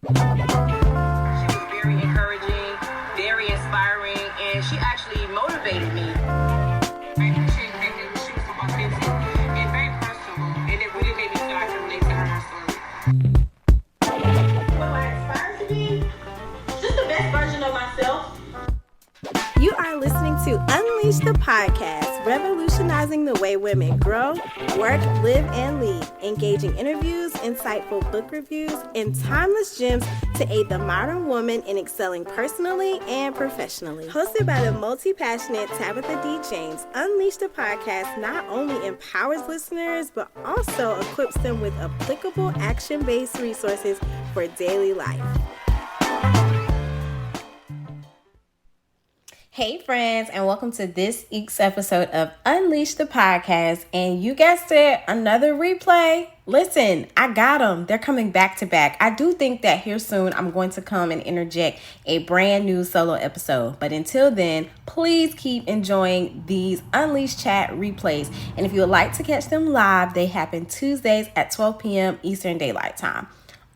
She was very encouraging, very inspiring, and she actually motivated me. I appreciate the fact that she was so authentic and very personable, and it really made me feel like I relate to her story. What I aspire to be? Just the best version of myself. You are listening to Unleash the Podcast, revolutionizing the way women grow, work, live, and lead. Engaging interviews, insightful book reviews, and timeless gems to aid the modern woman in excelling personally and professionally. Hosted by the multi-passionate Tabitha D. James, Unleash the Podcast not only empowers listeners, but also equips them with applicable action-based resources for daily life. Hey friends, and welcome to this week's episode of Unleash the Podcast. And you guessed it, another replay. Listen, I got them. They're coming back to back. I do think that here soon I'm going to come and interject a brand new solo episode. But until then, please keep enjoying these Unleash Chat replays. And if you would like to catch them live, they happen Tuesdays at 12 p.m. Eastern Daylight Time.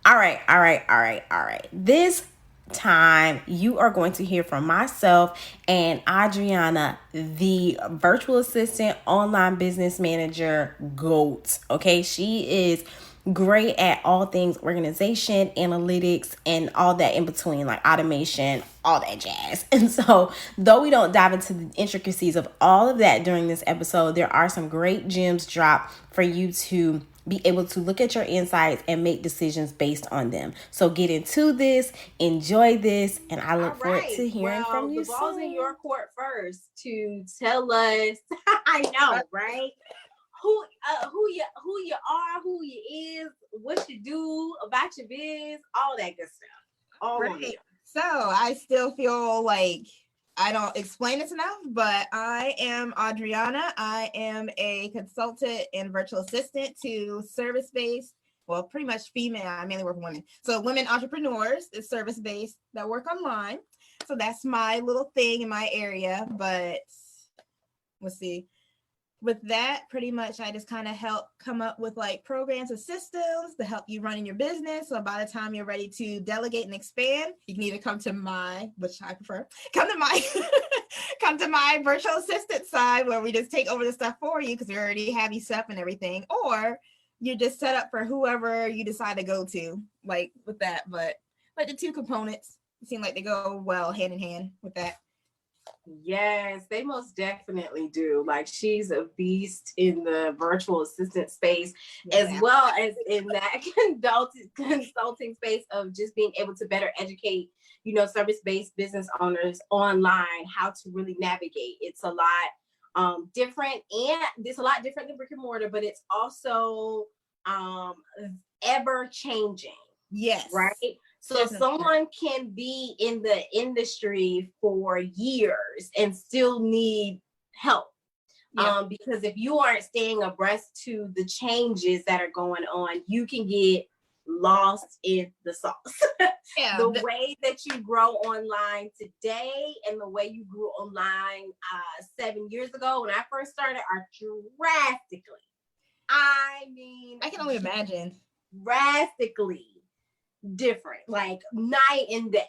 All right. This time you are going to hear from myself and Adriana, the virtual assistant online business manager GOAT. Okay, she is great at all things organization, analytics, and all that in between, like automation, all that jazz. And so though we don't dive into the intricacies of all of that during this episode, there are some great gems dropped for you to be able to look at your insights and make decisions based on them. So get into this, enjoy this, and I look forward to hearing from you soon. The ball's in your court first to tell us. I know, right? Who you are, who you is, what you do about your biz, all that good stuff. All right. So I still feel like I don't explain this enough, but I am Adriana. I am a consultant and virtual assistant to service-based, well, pretty much female. I mainly work with women. So women entrepreneurs is service-based that work online. So that's my little thing in my area. But let's see. With that, pretty much I just kind of help come up with like programs and systems to help you run in your business. So by the time you're ready to delegate and expand, you can either come to my, which I prefer, come to my virtual assistant side where we just take over the stuff for you because we already have you set up and everything, or you just set up for whoever you decide to go to, like with that. But like the two components seem like they go well hand in hand with that. Yes, they most definitely do. Like she's a beast in the virtual assistant space, as well as in that consulting space of just being able to better educate, service-based business owners online, how to really navigate. It's a lot different, and it's a lot different than brick and mortar, but it's also ever changing. Yes. Right. So someone can be in the industry for years and still need help. Because if you aren't staying abreast to the changes that are going on, you can get lost in the sauce. The way that you grow online today and the way you grew online 7 years ago when I first started are drastically. I can only imagine. Drastically different, like night and day.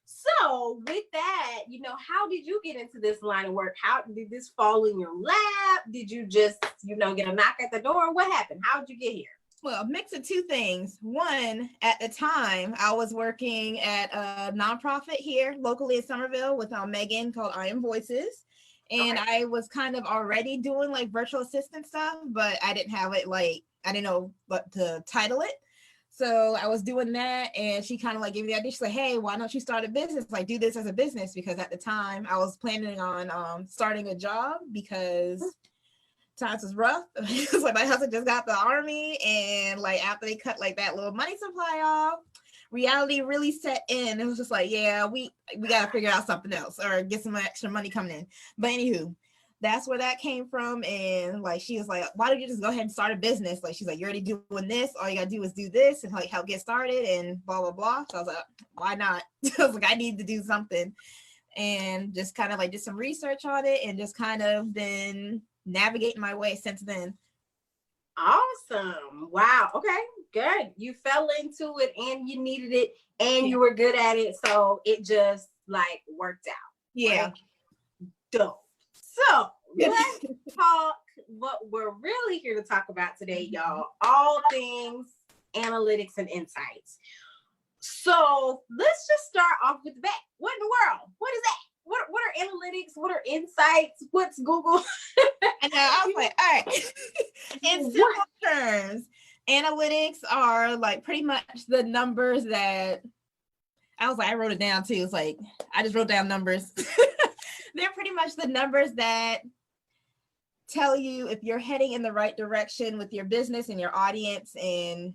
So with that, how did you get into this line of work? How did this fall in your lap? Did you just, get a knock at the door? What happened? How did you get here? Well, a mix of two things. One, at the time, I was working at a nonprofit here locally in Somerville with Megan called I Am Voices. And I was kind of already doing like virtual assistant stuff, but I didn't have it I didn't know what to title it. So I was doing that, and she kind of like gave me the idea. She's like, hey, why don't you start a business? Like, do this as a business. Because at the time I was planning on starting a job because times was rough. Because like my husband just got the army, and like after they cut like that little money supply off, reality really set in. It was just like, yeah, we got to figure out something else or get some extra money coming in. But anywho, that's where that came from. And like, she was like, why don't you just go ahead and start a business? Like, she's like, you're already doing this. All you got to do is do this and like help get started and blah, blah, blah. So I was like, why not? I was like, I need to do something. And just kind of like did some research on it and just kind of been navigating my way since then. Awesome. Wow. Okay. good. You fell into it and you needed it and you were good at it. So it just like worked out. Yeah. Right? Dope. So let's talk what we're really here to talk about today, y'all. All things analytics and insights. So let's just start off with the back. What in the world? What is that? What are analytics? What are insights? What's Google? I know. I was like, all right. In simple terms, analytics are like pretty much the numbers that I was like, I wrote it down too. It's like, I just wrote down numbers. They're pretty much the numbers that tell you if you're heading in the right direction with your business and your audience. And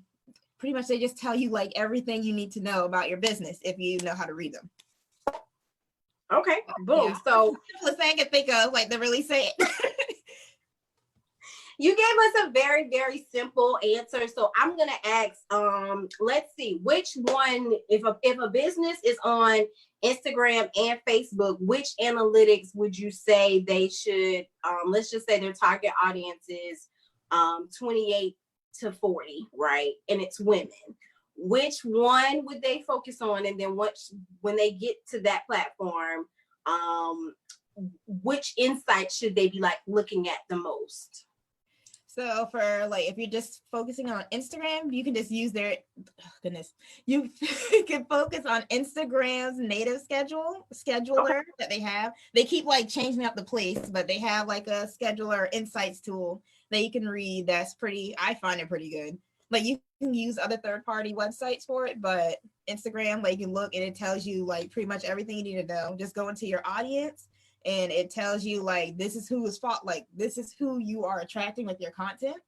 pretty much they just tell you like everything you need to know about your business if you know how to read them. Okay, boom. Yeah. So the thing I can think of, like, to really say it. you gave us a very, very simple answer. So I'm gonna ask, let's see, which one, if a business is on Instagram and Facebook, which analytics would you say they should, let's just say their target audience is 28 to 40, right? And it's women. Which one would they focus on? And then when they get to that platform, which insights should they be like looking at the most? So for like, if you're just focusing on Instagram, you can just use their, you can focus on Instagram's native scheduler that they have. They keep like changing up the place, but they have like a scheduler insights tool that you can read. That's I find it pretty good. Like you can use other third-party websites for it, but Instagram, like you look and it tells you like pretty much everything you need to know. Just go into your audience and it tells you like this is who you are attracting with your content.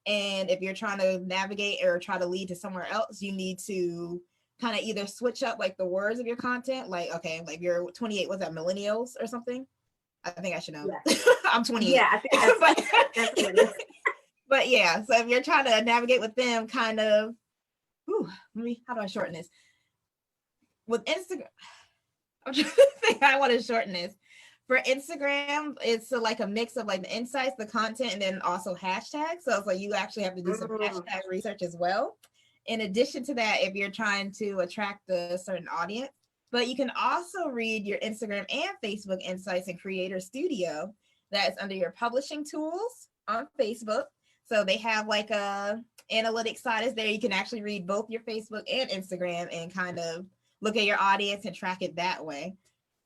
And if you're trying to navigate or try to lead to somewhere else, you need to kind of either switch up like the words of your content. Like, okay, like you're 28, what's that, millennials or something? I think I should know. Yeah. I'm 28. Yeah, I think that's what it is. But yeah, so if you're trying to navigate with them, kind of, how do I shorten this? With Instagram, I'm trying to think how I want to shorten this. For Instagram, it's like a mix of like the insights, the content, and then also hashtags. So it's like you actually have to do some hashtag research as well. In addition to that, if you're trying to attract a certain audience, but you can also read your Instagram and Facebook insights in Creator Studio. That's under your publishing tools on Facebook. So they have like a analytics side is there. You can actually read both your Facebook and Instagram and kind of look at your audience and track it that way.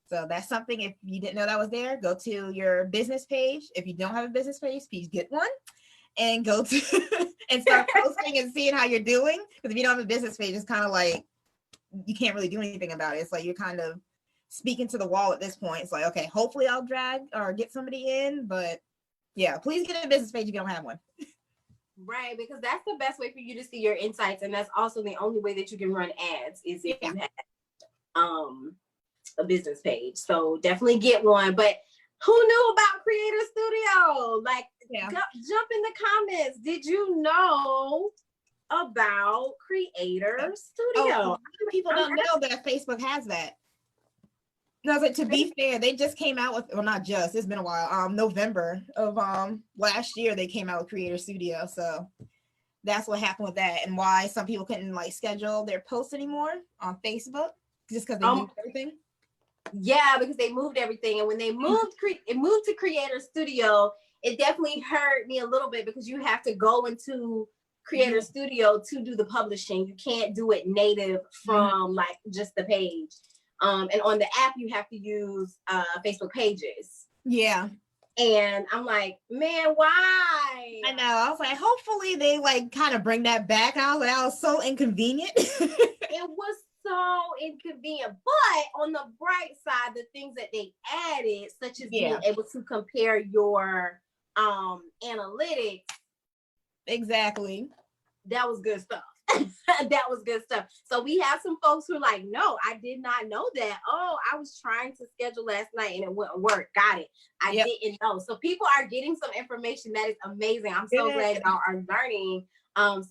So that's something, if you didn't know that was there, go to your business page. If you don't have a business page, please get one and go to and start posting and seeing how you're doing. Because if you don't have a business page, it's kind of like you can't really do anything about it. It's like you're kind of speaking to the wall at this point. It's like, okay, hopefully I'll drag or get somebody in, but yeah, please get a business page if you don't have one. Right, because that's the best way for you to see your insights, and that's also the only way that you can run ads is if you have a business page. So definitely get one. But who knew about Creator Studio? Like, jump in the comments. Did you know about Creator Studio? People don't know that Facebook has that. No, but to be fair, they just came out with, well, not just, it's been a while. November of last year, they came out with Creator Studio. So that's what happened with that and why some people couldn't like schedule their posts anymore on Facebook just because they moved everything. Yeah, because they moved everything. And when they moved to Creator Studio, it definitely hurt me a little bit because you have to go into Creator Studio to do the publishing. You can't do it native from like just the page. And on the app, you have to use Facebook pages. Yeah. And I'm like, man, why? I know. I was like, hopefully they like kind of bring that back. I was like, that was so inconvenient. It was so inconvenient. But on the bright side, the things that they added, such as being able to compare your analytics. Exactly. That was good stuff. That was good stuff. So we have some folks who are like, no, I did not know that. Oh, I was trying to schedule last night and it wouldn't work. Got it. I didn't know. So people are getting some information that is amazing. I'm so glad y'all are learning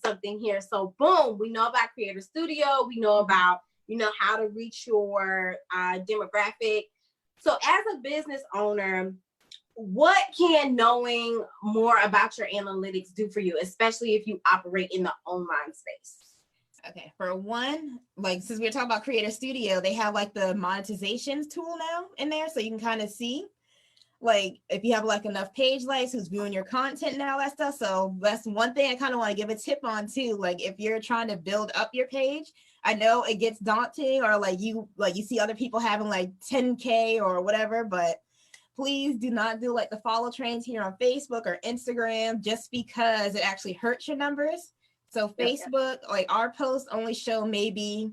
something here. So boom, we know about Creator Studio. We know about, how to reach your demographic. So as a business owner, what can knowing more about your analytics do for you, especially if you operate in the online space? Okay, for one, like since we're talking about Creator Studio, they have like the monetization tool now in there, so you can kind of see like if you have like enough page likes, who's viewing your content and all that stuff. So that's one thing I kind of want to give a tip on too. Like if you're trying to build up your page, I know it gets daunting, or like you see other people having like 10K or whatever, but please do not do like the follow trains here on Facebook or Instagram just because it actually hurts your numbers. So Facebook, like our posts only show maybe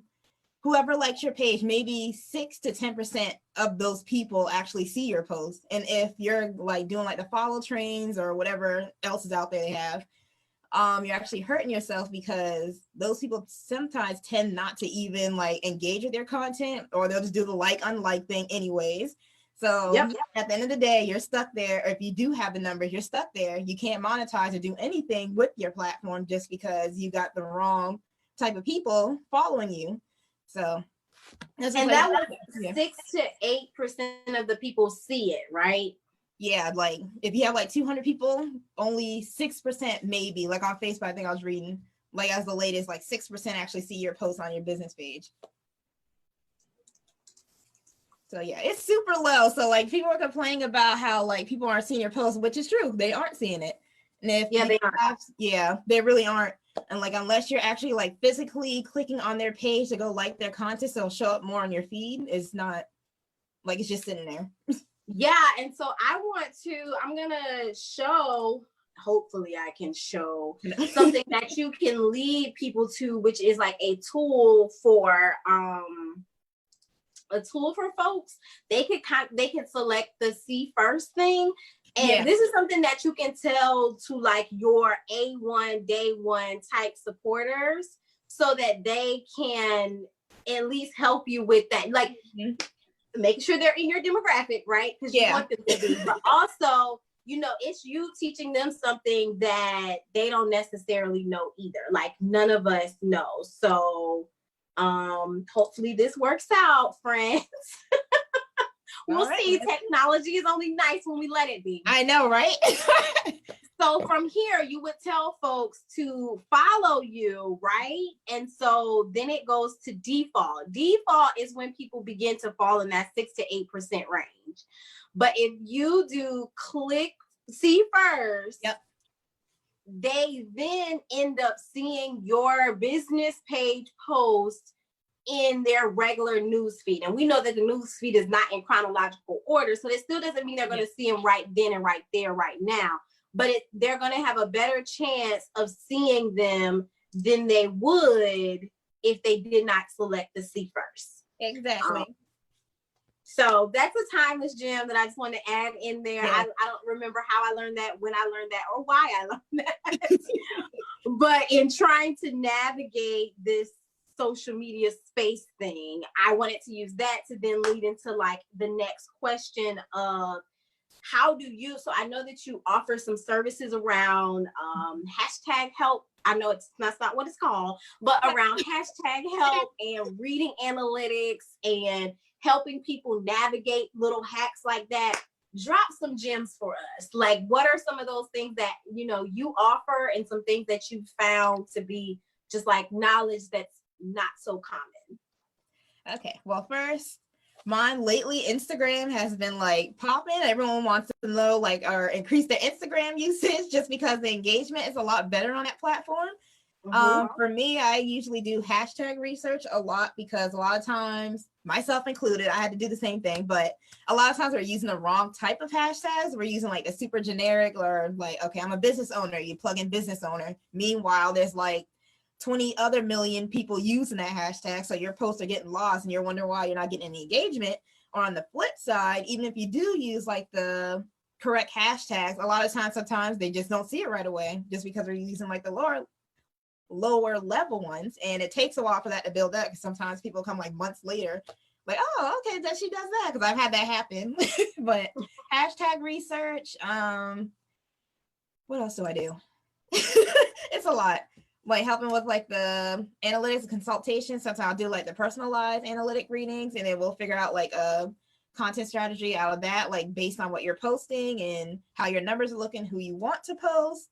whoever likes your page, maybe 6 to 10% of those people actually see your post. And if you're like doing like the follow trains or whatever else is out there they have, you're actually hurting yourself because those people sometimes tend not to even like engage with their content, or they'll just do the like unlike thing anyways. So at the end of the day, you're stuck there. Or if you do have the numbers, you're stuck there. You can't monetize or do anything with your platform just because you got the wrong type of people following you. So and that was 6 to 8% of the people see it, right? Yeah, like if you have like 200 people, only 6% maybe. Like on Facebook, I think I was reading, like as the latest, like 6% actually see your post on your business page. So yeah, it's super low. So like people are complaining about how like people aren't seeing your posts, which is true. They aren't seeing it. And if they aren't. They really aren't. And like unless you're actually like physically clicking on their page to go like their content, so it'll show up more on your feed. It's not like it's just sitting there. Yeah, and so I'm gonna show, hopefully I can show something that you can lead people to, which is like a tool for folks. They can select the see first thing. And this is something that you can tell to like your A1 day one type supporters so that they can at least help you with that. Like making sure they're in your demographic, right? Because you want them to be, but also, you know, it's you teaching them something that they don't necessarily know either. Like none of us know. So hopefully this works out, friends. We'll see. Technology is only nice when we let it be. I know, right? So from here, you would tell folks to follow you, right? And so then it goes to default. Default is when people begin to fall in that 6 to 8% range. But if you do click see first, they then end up seeing your business page post in their regular news feed. And we know that the news feed is not in chronological order. So it still doesn't mean they're going to see them right then and right there, right now. But they're going to have a better chance of seeing them than they would if they did not select the see first. Exactly. So that's a timeless gem that I just want to add in there. I don't remember how I learned that, when I learned that, or why I learned that. But in trying to navigate this social media space thing, I wanted to use that to then lead into like the next question of how do you, so I know that you offer some services around hashtag help. I know that's not what it's called, but around hashtag help and reading analytics and helping people navigate little hacks like that. Drop some gems for us. Like what are some of those things that, you know, you offer and some things that you found to be just like knowledge that's not so common? Okay, well, first, mine lately, Instagram has been like popping. Everyone wants to know like or increase their Instagram usage just because the engagement is a lot better on that platform. For me, I usually do hashtag research a lot because a lot of times, myself included, I had to do the same thing, but a lot of times we're using the wrong type of hashtags. We're using like a super generic or like, okay, I'm a business owner. You plug in business owner. Meanwhile, there's like 20 other million people using that hashtag. So your posts are getting lost and you're wondering why you're not getting any engagement. Or on the flip side, even if you do use like the correct hashtags, a lot of times, sometimes they just don't see it right away just because we're using like the lower level ones. And it takes a while for that to build up because sometimes people come like months later like, oh, okay, that she does that, because I've had that happen. But hashtag research, what else do I do? It's a lot. Like helping with like the analytics and consultation. Sometimes I'll do like the personalized analytic readings, and then we'll figure out like a content strategy out of that, like based on what you're posting and how your numbers are looking, who you want to post.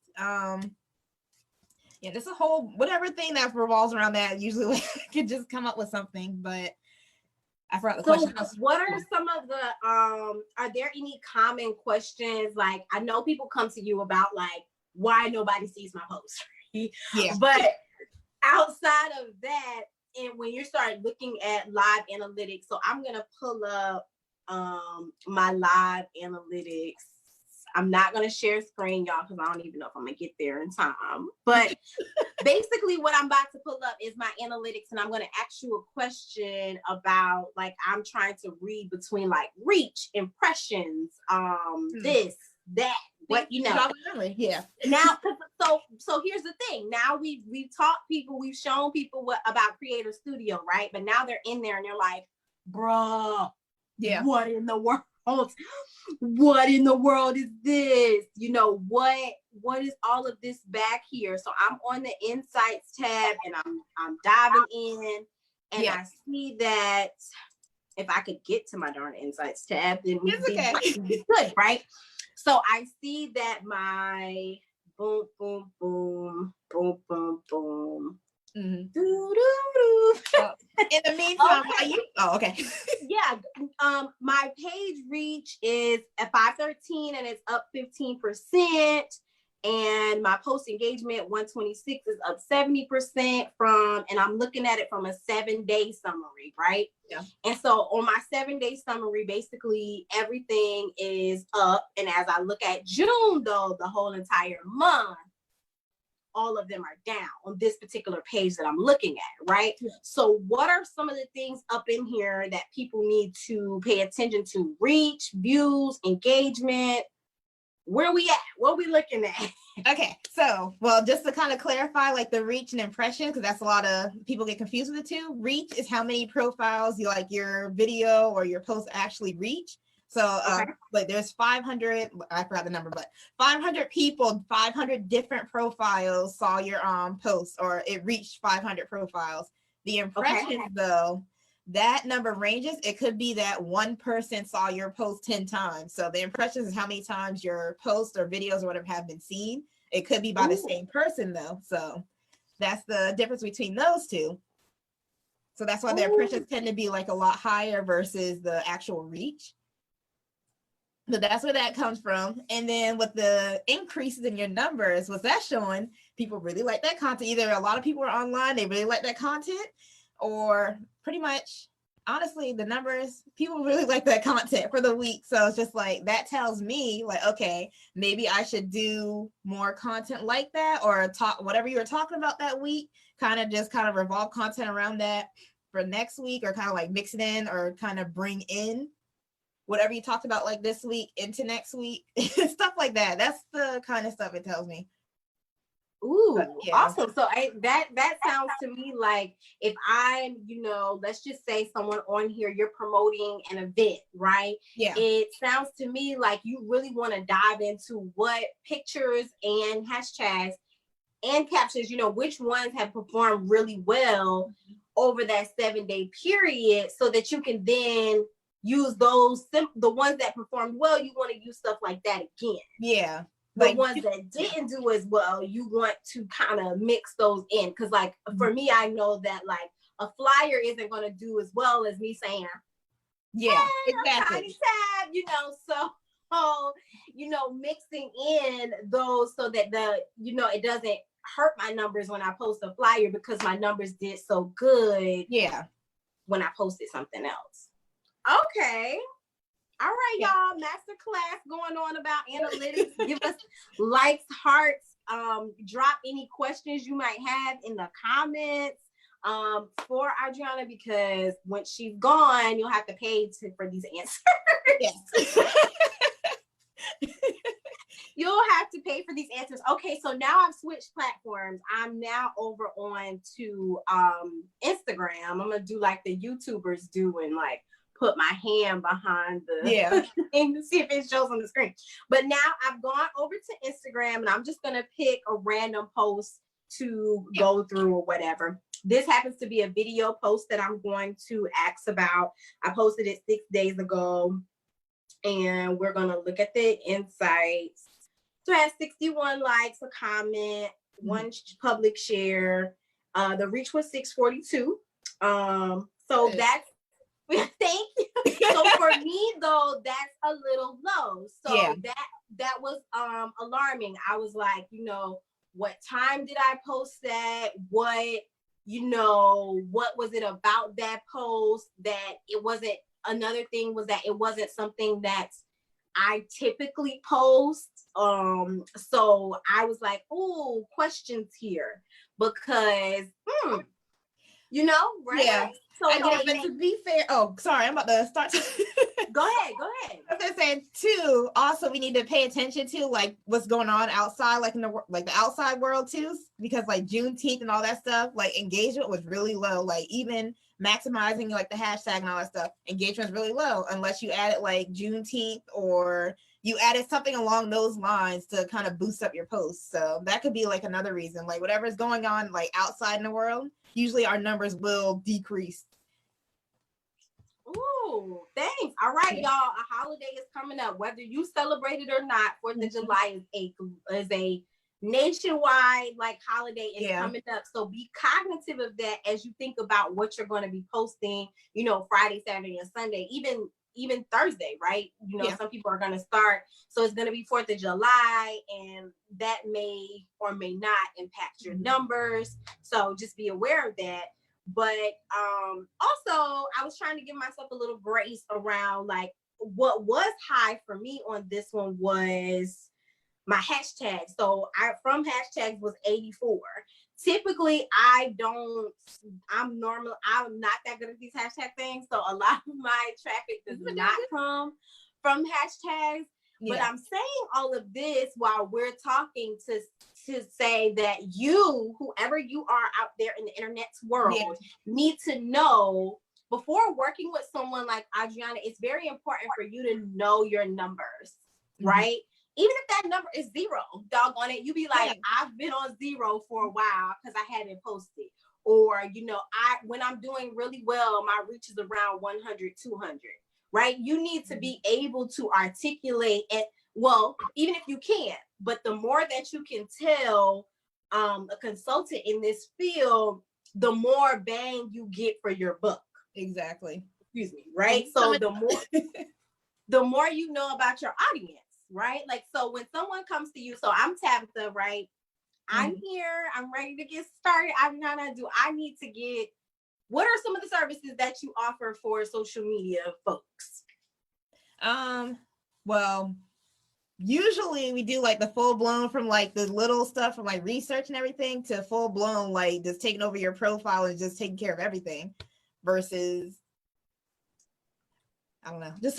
Yeah, there's a whole whatever thing that revolves around that. Usually like, I could just come up with something, but I forgot the question. What are some of the are there any common questions? Like, I know people come to you about like why nobody sees my post, right? Yeah. But outside of that, and when you start looking at live analytics, so I'm gonna pull up my live analytics. I'm not gonna share screen, y'all, because I don't even know if I'm gonna get there in time. But basically what I'm about to pull up is my analytics, and I'm gonna ask you a question about like I'm trying to read between like reach, impressions, this, that, what you know. Yeah. Now, so here's the thing. Now we've taught people, we've shown people what about Creator Studio, right? But now they're in there and they're like, bruh, yeah, what in the world? What in the world is this? You know, what is all of this back here? So I'm on the Insights tab and I'm diving in, and I see that if I could get to my darn Insights tab, then we'd be good, right? So I see that my boom, boom, boom, boom, boom, boom. Mm-hmm. Doo, doo, doo. In the meantime, okay. Yeah. My page reach is at 513 and it's up 15%. And my post engagement 126 is up 70% and I'm looking at it from a 7-day summary, right? Yeah. And so on my 7-day summary, basically everything is up. And as I look at June, though, the whole entire month, all of them are down on this particular page that I'm looking at, right? Yeah. So what are some of the things up in here that people need to pay attention to? Reach, views, engagement. Where are we at? What are we looking at? Okay, so, well, just to kind of clarify, like the reach and impression, because that's a lot of people get confused with the two. Reach is how many profiles you like your video or your post actually reach. So like there's 500, I forgot the number, but 500 people, 500 different profiles saw your post, or it reached 500 profiles. The impressions though, that number ranges. It could be that one person saw your post 10 times. So the impressions is how many times your posts or videos or whatever have been seen. It could be by the same person though. So that's the difference between those two. So that's why the impressions tend to be like a lot higher versus the actual reach. So that's where that comes from. And then with the increases in your numbers, what's that showing? People really like that content. Either a lot of people are online, they really like that content, or pretty much, honestly, the numbers, people really like that content for the week. So it's just like, that tells me like, okay, maybe I should do more content like that, or talk whatever you were talking about that week, kind of revolve content around that for next week, or kind of like mix it in, or kind of bring in whatever you talked about like this week into next week, stuff like that. That's the kind of stuff it tells me. Ooh, awesome. So that sounds to me like if I'm, let's just say someone on here, you're promoting an event, right? Yeah. It sounds to me like you really want to dive into what pictures and hashtags and captions, which ones have performed really well over that 7-day period, so that you can then use those, the ones that performed well, you want to use stuff like that again. Yeah. The ones that didn't do as well, you want to kind of mix those in. Because like for me, I know that like a flyer isn't going to do as well as me saying, exactly. Tab, so mixing in those so that it doesn't hurt my numbers when I post a flyer, because my numbers did so good when I posted something else. Okay. All right, y'all. Masterclass going on about analytics. Give us likes, hearts. Drop any questions you might have in the comments for Adriana, because once she's gone, you'll have to pay for these answers. Yes. You'll have to pay for these answers. Okay, so now I've switched platforms. I'm now over on to Instagram. I'm gonna do like the YouTubers do and like put my hand behind the thing to see if it shows on the screen. But now I've gone over to Instagram, and I'm just gonna pick a random post to go through or whatever. This happens to be a video post that I'm going to ask about. I posted it 6 days ago, and we're going to look at the insights. So it has 61 likes, a comment, one public share. The reach was 642. So that's thank you. So for me though, that's a little low. So that was alarming. I was like, what time did I post that? What was it about that post that it wasn't? Another thing was that it wasn't something that I typically post. So I was like, oh, questions here because, right? Yeah. So but to be fair, sorry, I'm about to start. Go ahead. I was gonna say too. Also, we need to pay attention to like what's going on outside, like in the outside world too, because like Juneteenth and all that stuff, like engagement was really low. Like even maximizing like the hashtag and all that stuff, engagement is really low unless you added like Juneteenth or you added something along those lines to kind of boost up your posts. So that could be like another reason. Like whatever's going on like outside in the world, usually our numbers will decrease. Ooh, thanks. All right, y'all. A holiday is coming up. Whether you celebrate it or not, 4th of July is a nationwide like holiday is coming up. So be cognitive of that as you think about what you're going to be posting, Friday, Saturday, and Sunday, even Thursday, right? Some people are going to start. So it's going to be 4th of July, and that may or may not impact your numbers. So just be aware of that. But also, I was trying to give myself a little grace around like what was high for me on this one was my hashtag. So from hashtags was 84. Typically, I'm not that good at these hashtag things. So a lot of my traffic does not come from hashtags. But I'm saying all of this while we're talking to say that whoever you are out there in the internet world, need to know before working with someone like Adriana, it's very important for you to know your numbers, right? Even if that number is 0, doggone it, you be like, I've been on 0 for a while because I haven't posted. Or, when I'm doing really well, my reach is around 100, 200. Right? You need to be able to articulate it. Well, even if you can't, but the more that you can tell a consultant in this field, the more bang you get for your buck. Exactly. Excuse me. Right? So the more you know about your audience, right? Like, so when someone comes to you, so I'm Tabitha, right? I'm here. I'm ready to get started. What are some of the services that you offer for social media folks? Well, usually we do like the full blown from like the little stuff from like research and everything to full blown, like just taking over your profile and just taking care of everything versus, I don't know, just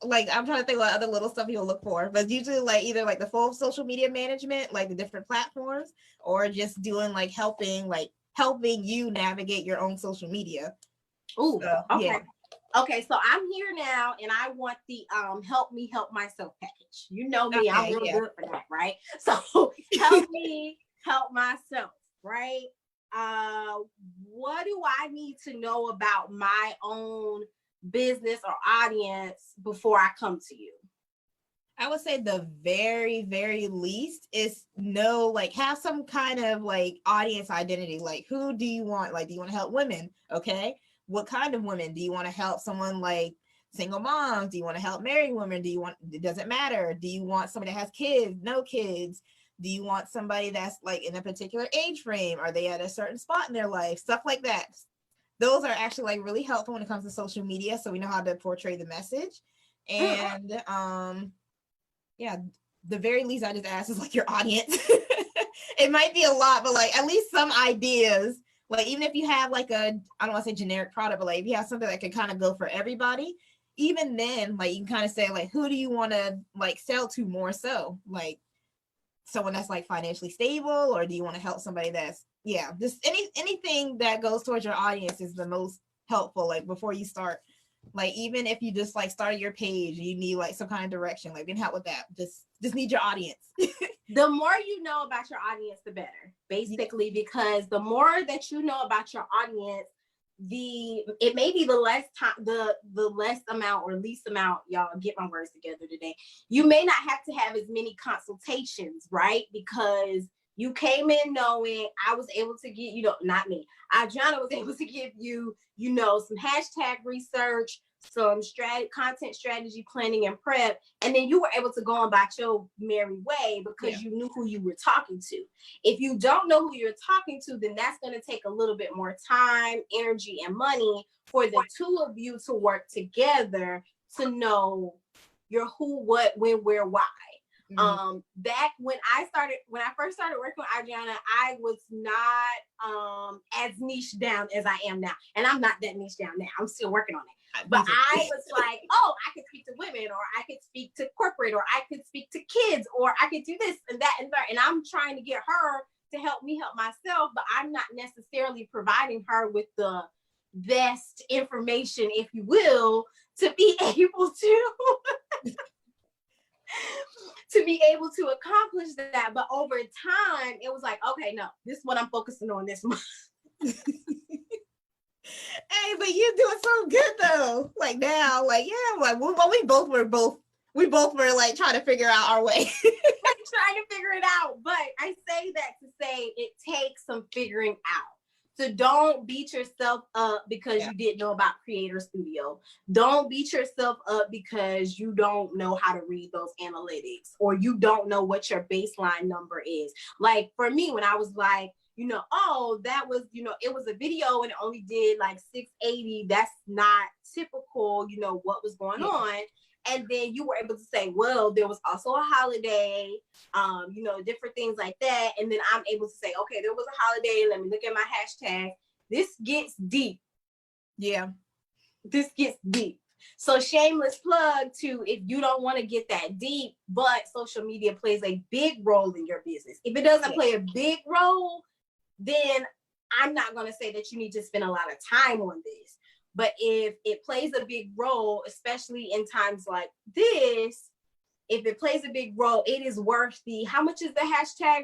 like I'm trying to think what other little stuff you'll look for, but usually like either like the full social media management, like the different platforms, or just doing like helping you navigate your own social media. Oh, so, okay. Yeah. Okay, so I'm here now and I want the help me help myself package. You know me, I'm real good for that, right? So help me help myself, right? What do I need to know about my own business or audience before I come to you? I would say the very, very least is have some kind of like audience identity. Like, who do you want? Like, do you want to help women? Okay. What kind of women? Do you want to help someone like single moms? Do you want to help married women? It doesn't matter. Do you want somebody that has kids? No kids? Do you want somebody that's like in a particular age frame? Are they at a certain spot in their life? Stuff like that. Those are actually like really helpful when it comes to social media. So we know how to portray the message. And, the very least I just ask is like your audience. It might be a lot, but like at least some ideas. Like even if you have like I don't want to say generic product, but like if you have something that can kind of go for everybody, even then like you can kind of say like, who do you want to like sell to more so? Like someone that's like financially stable, or do you want to help somebody that's just anything that goes towards your audience is the most helpful. Like before you start. Like even if you just like started your page, you need like some kind of direction. Like we can help with that. Just need your audience. The more you know about your audience, the better. basically, because the more that you know about your audience, it may be the less time, the less amount or least amount, y'all get my words together today. You may not have to have as many consultations, right? Because you came in knowing I was able to get, not me, Adriana was able to give you, some hashtag research, some content strategy planning and prep, and then you were able to go on about your merry way because you knew who you were talking to. If you don't know who you're talking to, then that's going to take a little bit more time, energy, and money for the two of you to work together to know your who, what, when, where, why. Back when I first started working with Adriana, I was not as niche down as I am now, and I'm not that niche down now. I'm still working on it. But I was like, oh, I could speak to women, or I could speak to corporate, or I could speak to kids, or I could do this and that and that. And I'm trying to get her to help me help myself, but I'm not necessarily providing her with the best information, if you will, to be able to accomplish that. But over time, it was like, okay, no, this is what I'm focusing on this month. Hey, but you doing so good though. Like now, like we both were like trying to figure out our way. Trying to figure it out. But I say that to say it takes some figuring out. So don't beat yourself up because you didn't know about Creator Studio. Don't beat yourself up because you don't know how to read those analytics, or you don't know what your baseline number is. Like for me, when I was like, oh, that was, it was a video and it only did like 680. That's not typical, what was going on. And then you were able to say, well, there was also a holiday, different things like that. And then I'm able to say, okay, there was a holiday. Let me look at my hashtag. This gets deep. Yeah. This gets deep. So shameless plug to, if you don't want to get that deep, but social media plays a big role in your business. If it doesn't play a big role, then I'm not going to say that you need to spend a lot of time on this. But if it plays a big role, especially in times like this, if it plays a big role, it is worth how much is the hashtag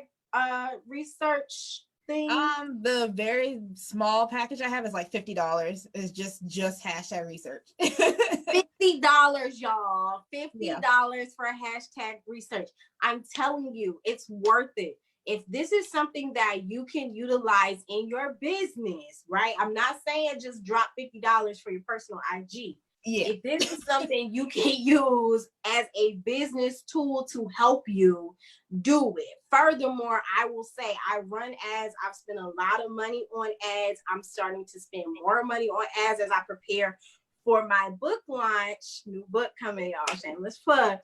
research thing? The very small package I have is like $50. It's just hashtag research. $50, y'all. $50 for a hashtag research. I'm telling you, it's worth it. If this is something that you can utilize in your business, right? I'm not saying just drop $50 for your personal IG. Yeah. If this is something you can use as a business tool to help you, do it. Furthermore, I will say I run ads. I've spent a lot of money on ads. I'm starting to spend more money on ads as I prepare for my book launch. New book coming, y'all, shameless plug.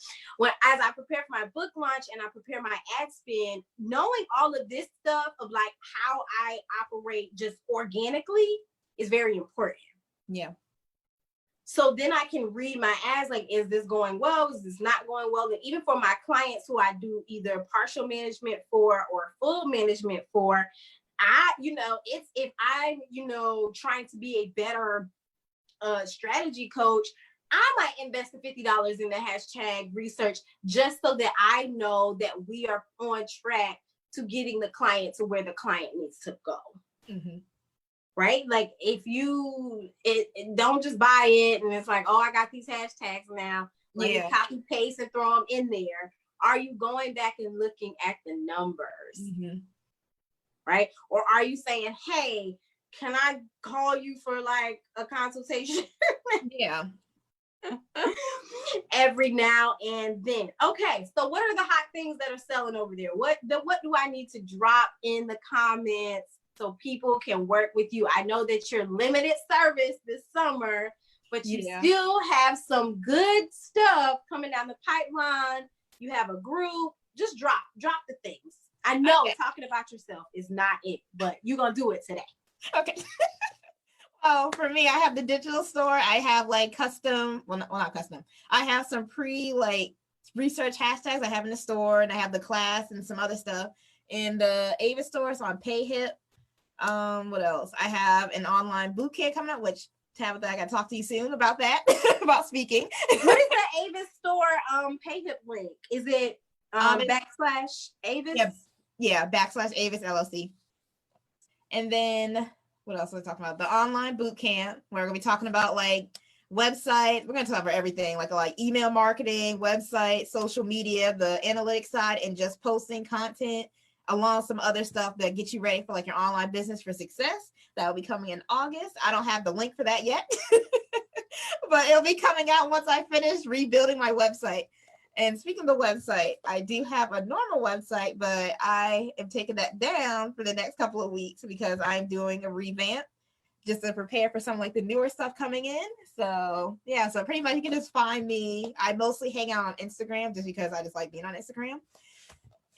As I prepare for my book launch and I prepare my ad spend, knowing all of this stuff of like how I operate just organically is very important. Yeah. So then I can read my ads, like, is this going well? Is this not going well? And even for my clients who I do either partial management for or full management for, it's if I'm, trying to be a better strategy coach, I might invest the $50 in the hashtag research just so that I know that we are on track to getting the client to where the client needs to go. Mm-hmm. Right? Like if you don't just buy it and it's like, oh, I got these hashtags now. Let me copy paste and throw them in there. Are you going back and looking at the numbers? Mm-hmm. Right? Or are you saying, hey, can I call you for like a consultation? Yeah. Every now and then. Okay, so what are the hot things that are selling over there? What do I need to drop in the comments so people can work with you? I know that you're limited service this summer, but you still have some good stuff coming down the pipeline. You have a group. Just drop the things. I know talking about yourself is not it, but you're going to do it today. Okay. Well, for me, I have the digital store. I have like custom, not custom. I have some research hashtags I have in the store, and I have the class and some other stuff in the Avis store. So on PayHip. What else? I have an online boot camp coming up, which Tabitha, I got to talk to you soon about that, about speaking. What is the Avis store PayHip link? Is it /Avis? Yeah, Yeah, /Avis LLC. And then what else are we talking about? The online boot camp. We're gonna be talking about like website. We're gonna talk about everything, like email marketing, website, social media, the analytics side, and just posting content, along with some other stuff that gets you ready for like your online business for success. That will be coming in August. I don't have the link for that yet, but it'll be coming out once I finish rebuilding my website. And speaking of the website, I do have a normal website, but I am taking that down for the next couple of weeks because I'm doing a revamp just to prepare for some like the newer stuff coming in. So yeah, so pretty much you can just find me. I mostly hang out on Instagram just because I just like being on Instagram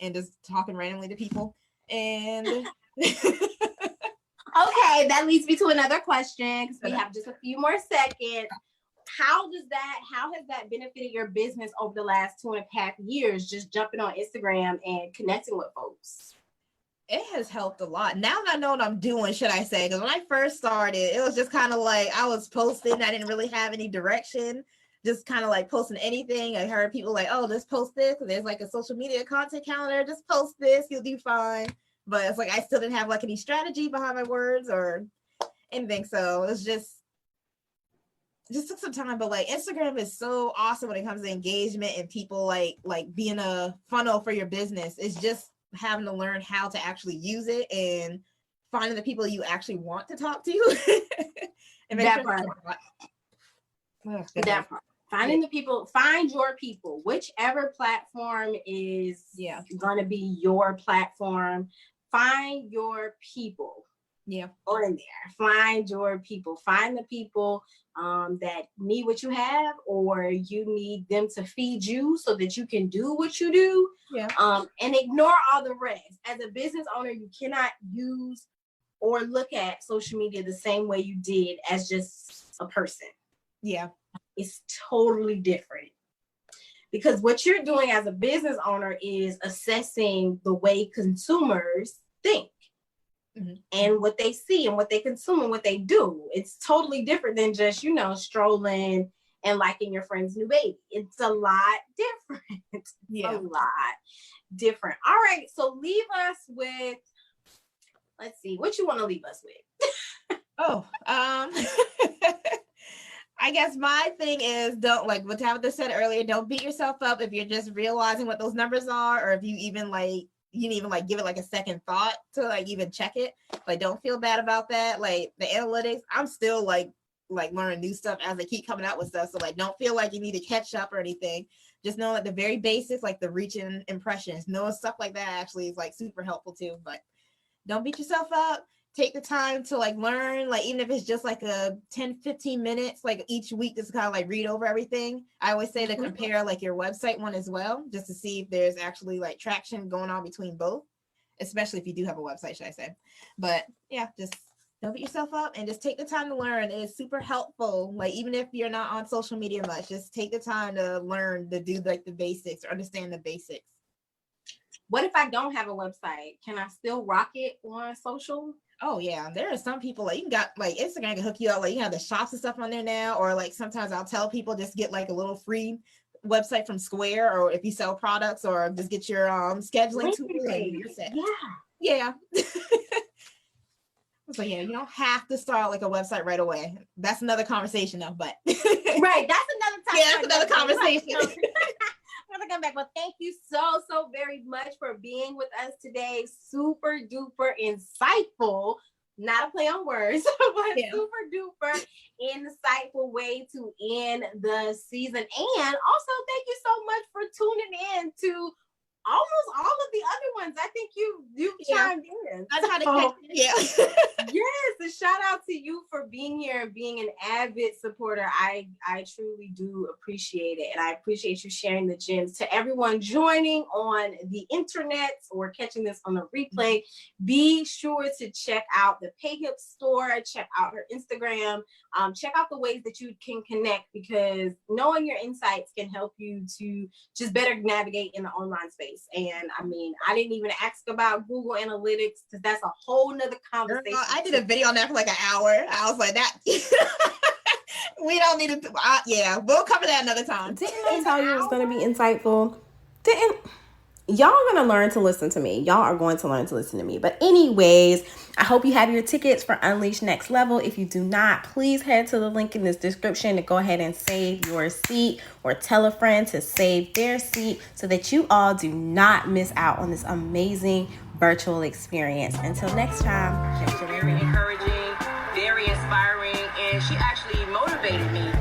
and just talking randomly to people. And okay, that leads me to another question because we have just a few more seconds. How has that benefited your business over the last 2.5 years, just jumping on Instagram and connecting with folks? It has helped a lot. Now that I know what I'm doing, should I say, because when I first started, it was just kind of like I was posting. I didn't really have any direction, just kind of like posting anything. I heard people like, oh, just post this. There's like a social media content calendar. Just post this. You'll do fine. But it's like I still didn't have like any strategy behind my words or anything. So it was just took some time, but like Instagram is so awesome when it comes to engagement and people like being a funnel for your business. It's just having to learn how to actually use it and finding the people you actually want to talk to. And that part. Finding the people, find your people, whichever platform is going to be your platform. Find your people. Yeah, on there. Find your people. Find the people that need what you have, or you need them to feed you so that you can do what you do. Yeah. And ignore all the rest. As a business owner, you cannot use or look at social media the same way you did as just a person. Yeah. It's totally different. Because what you're doing as a business owner is assessing the way consumers think. Mm-hmm. And what they see and what they consume and what they do. It's totally different than just, strolling and liking your friend's new baby. It's a lot different. Yeah. A lot different. All right. So leave us with, let's see, what you want to leave us with? I guess my thing is, don't, like what Tabitha said earlier, don't beat yourself up if you're just realizing what those numbers are, or if you even you didn't even give it like a second thought to even check it. Like, don't feel bad about that. Like the analytics, I'm still like learning new stuff as they keep coming out with stuff. So don't feel like you need to catch up or anything. Just know the very basics, like the reach and impressions, knowing stuff like that actually is super helpful too. But don't beat yourself up. Take the time to learn, even if it's just a 10-15 minutes, each week, just kind of read over everything. I always say to compare your website one as well, just to see if there's actually traction going on between both, especially if you do have a website, should I say. But yeah, just don't beat yourself up and just take the time to learn. It's super helpful. Even if you're not on social media much, just take the time to learn to do the basics or understand the basics. What if I don't have a website? Can I still rock it on social? Oh yeah, there are some people you got Instagram can hook you up. You have the shops and stuff on there now, or sometimes I'll tell people just get a little free website from Square, or if you sell products, or just get your scheduling tool and you're set. Yeah. So yeah, you don't have to start a website right away. That's another conversation though, but right, that's another time. Yeah, that's another conversation. I'm gonna come back. Well, thank you so very much for being with us today. Super duper insightful. Not a play on words, but super duper insightful way to end the season. And also, thank you so much for tuning in to almost all of the other ones. I think you've chimed in. I tried to catch it. Yes, a shout out to you for being here and being an avid supporter. I truly do appreciate it. And I appreciate you sharing the gems. To everyone joining on the internet or catching this on the replay, be sure to check out the PayHip store, check out her Instagram, check out the ways that you can connect, because knowing your insights can help you to just better navigate in the online space. And I didn't even ask about Google Analytics because that's a whole nother conversation. Girl, I did a video on that for an hour. I was like, that we don't need to. We'll cover that another time. Didn't I tell you it was going to be insightful? y'all are going to learn to listen to me. Y'all are going to learn to listen to me. But anyways, I hope you have your tickets for Unleash Next Level. If you do not, please head to the link in this description to go ahead and save your seat, or tell a friend to save their seat so that you all do not miss out on this amazing virtual experience. Until next time. Very encouraging, very inspiring, and she actually motivated me.